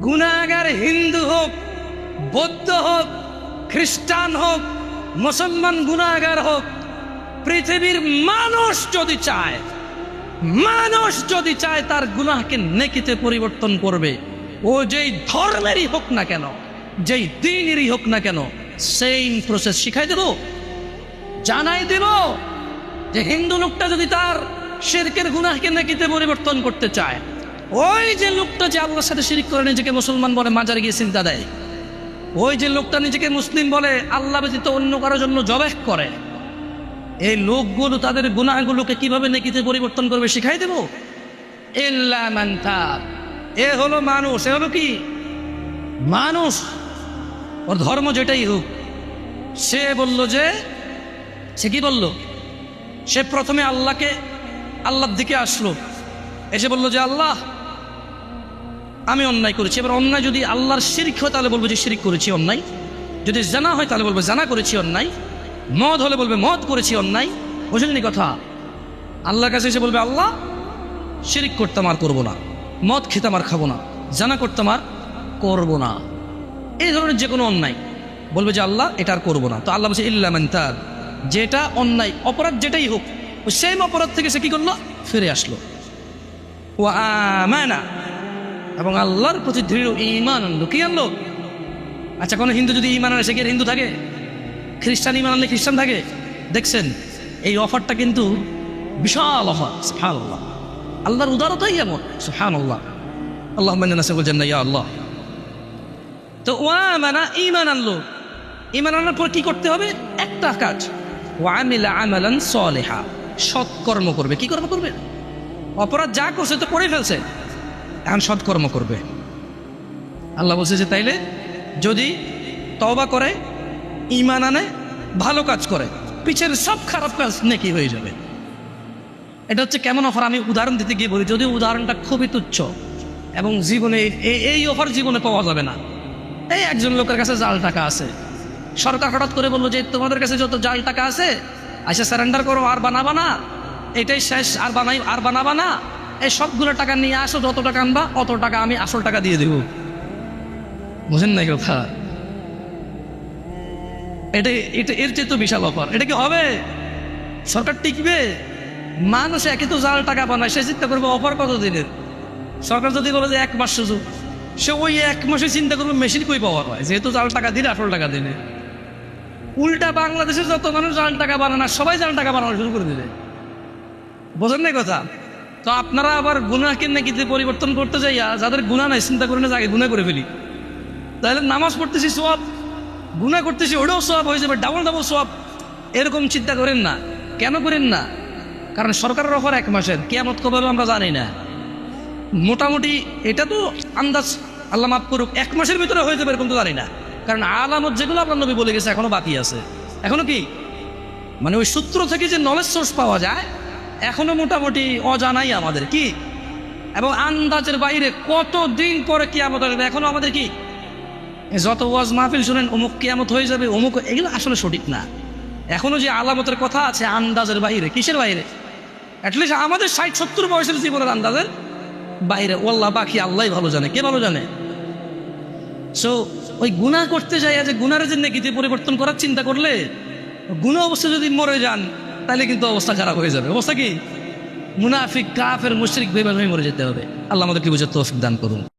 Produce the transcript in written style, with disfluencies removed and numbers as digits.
গুনাহগার হিন্দু হোক, বৌদ্ধ হোক, খ্রিস্টান হোক, মুসলমান গুনাহগার হোক, পৃথিবীর মানুষ যদি চায় তার গুনাহকে নেকিতে পরিবর্তন করবে। ও যেই ধর্মেরই হোক না কেন, যেই দিনেরই হোক না কেন, সেম প্রসেস শিখাই দেব, জানাই দেব যে হিন্দু লোকটা যদি তার শিরকের গুনাহকে নেকিতে পরিবর্তন করতে চায়, ওই যে লোকটা যে আল্লাহর সাথে শিরক করে নিজেকে মুসলমান বলে মাজারে গিয়ে চিন্তা দেয়, ওই যে লোকটা নিজেকে মুসলিম বলে আল্লাহ ব্যতীত অন্য কারোর জন্য জবাহ করে, এই লোকগুলো তাদের গুনাহগুলোকে কিভাবে নেকিতে পরিবর্তন করবে শিখাই দেব। ইল্লা মান তাব, এ হলো মানুষ, এ হলো কি মানুষ, ওর ধর্ম যেটাই হোক। সে বলল যে সে কি বলল, সে প্রথমে আল্লাহর দিকে আসলো, এসে বলল যে আল্লাহ আমি অন্যায় করেছি। এবার অন্যায় যদি আল্লাহর শিরক হয় তাহলে বলবো যে শিরক করেছি অন্যায়, যদি জানা হয় তাহলে বলবো জানা করেছি অন্যায়, মদ হলে বলবে মদ করেছি অন্যায়। বুঝলেন কথা? আল্লাহর কাছে এসে বলবে আল্লাহ শিরক করতাম আর করবো না, মদ খেতাম আর খাবো না, জানা করতাম আর করবো না, এই ধরনের যে কোনো অন্যায় বলবে যে আল্লাহ এটা আর করবো না। তো আল্লাহ বলছে ইল্লা মান তাব, যেটা অন্যায় অপরাধ যেটাই হোক ওই সেম অপরাধ থেকে সে কি করলো, ফিরে আসলো। ওয়া আমানা, এবং আল্লাহর প্রতি দৃঢ় ঈমান আনলো। কি আনলো? আচ্ছা, কোনো হিন্দু যদি ঈমান আনে সে কি আর হিন্দু থাকে? খ্রিস্টান ঈমান আনলে খ্রিস্টান থাকে? দেখছেন, এই অফারটা কিন্তু বিশাল অফার। সুবহানাল্লাহ, আল্লাহর উদারতাই এমন। সুবহানাল্লাহ, আল্লাহুম্মা ইন্না নাসআলুকা জান্নাহ ইয়া আল্লাহ। তো ওয়া আমানা, ঈমান আনলো। ঈমান আনার পর কি করতে হবে? একটা কাজ, ওয়া আমিলা আমালান সালিহা, সৎকর্ম করবে। কি কর্ম করবে? অপরাধ যা করছে তো করে ফেলছে, এখন সৎকর্ম করবে। আল্লাহ বলছে যে তাইলে যদি তওবা করে, ঈমান আনে, ভালো কাজ করে, পিছের সব খারাপ কাজ নেকি হয়ে যাবে। এটা হচ্ছে কেমন অফার? আমি উদাহরণ দিতে গিয়ে বলি, যদিও উদাহরণটা খুবই তুচ্ছ এবং জীবনে এই অফার জীবনে পাওয়া যাবে না। এই একজন লোকের কাছে জাল টাকা আছে, সরকার হঠাৎ করে বললো যে তোমাদের কাছে যত জাল টাকা আছে আচ্ছা সারেন্ডার করো, আর বানাবা না, এটাই শেষ, আর বানাবা না, এই সবগুলো টাকা নিয়ে আসো, যত টাকা আনবা অত টাকা আমি আসল টাকা দিয়ে দেব। বুঝেন না কথা? এর চেয়ে তো বিশাল অফার। এটা কি হবে? সরকার টিকবে? মানুষ একে তো জাল টাকা বানায়, সে চিন্তা করবে অফার কত দিনের। সরকার যদি বলে যে 1 মাস সুযোগ, সে ওই 1 মাসে চিন্তা করবে মেশিন কই পাওয়া হয়, যেহেতু জাল টাকা দিলে আসল টাকা দিলে। উল্টা বাংলাদেশের যত মানুষ জাল টাকা বানানো, সবাই জাল টাকা বানানো শুরু করে দিলে। বোঝেন না কথা? তো আপনারা আবার গুনাহকে নেকিতে পরিবর্তন করতে যাইয়া যাদের গুনাহ নাই চিন্তা করে না যে আগে গুনাহ করে ফেলি, তাহলে নামাজ পড়তেছি সওয়াব, গুনাহ করতেছি ওটাও সওয়াব হয়ে যাবে, ডাবল ডাবল সওয়াব। এরকম চিন্তা করেন না। কেন করেন না? কারণ সরকারের অফার 1 মাসের, কিয়ামত কবে হবে আমরা জানি না। মোটামুটি এটা তো আন্দাজ, আল্লাহ মাফ করুক, 1 মাসের ভিতরে হয়ে যাবে এরকম তো জানি না। কারণ আলামত যেগুলো আপনার নবী বলে গেছে এখনো বাকি আছে। এখনো কি মানে ওই সূত্র থেকে যে নলেজ সোর্স পাওয়া যায় এখনো মোটামুটি অজানাই আমাদের, কি এবং আন্দাজের বাইরে কত দিন পরে কিয়ামত আসবে এখনো আমাদের কি, যত ওয়াজ মাহফিল শুনেন অমুক কিয়ামত হয়ে যাবে অমুক, এগুলো আসলে সঠিক না। এখনো যে আলামতের কথা আছে আন্দাজের বাইরে। কিসের বাইরে? অ্যাটলিস্ট আমাদের 60-70 বয়সের জীবনের আন্দাজের বাইরে। ওয়াল্লাহ বাকি আল্লাহ ভালো জানে, কে ভালো জানে। সো ওই গুনাহ করতে যাই যে গুনাহের যে নেকিতে পরিবর্তন করার চিন্তা করলে গুনাহ অবস্থা যদি মরে যান তাহলে কিন্তু অবস্থা খারাপ হয়ে যাবে। অবস্থা কি? মুনাফিক, কাফের, মুশরিক, বেঈমান হয়ে মরে যেতে হবে। আল্লাহ আমাদেরকে বুঝার তৌফিক দান করুন।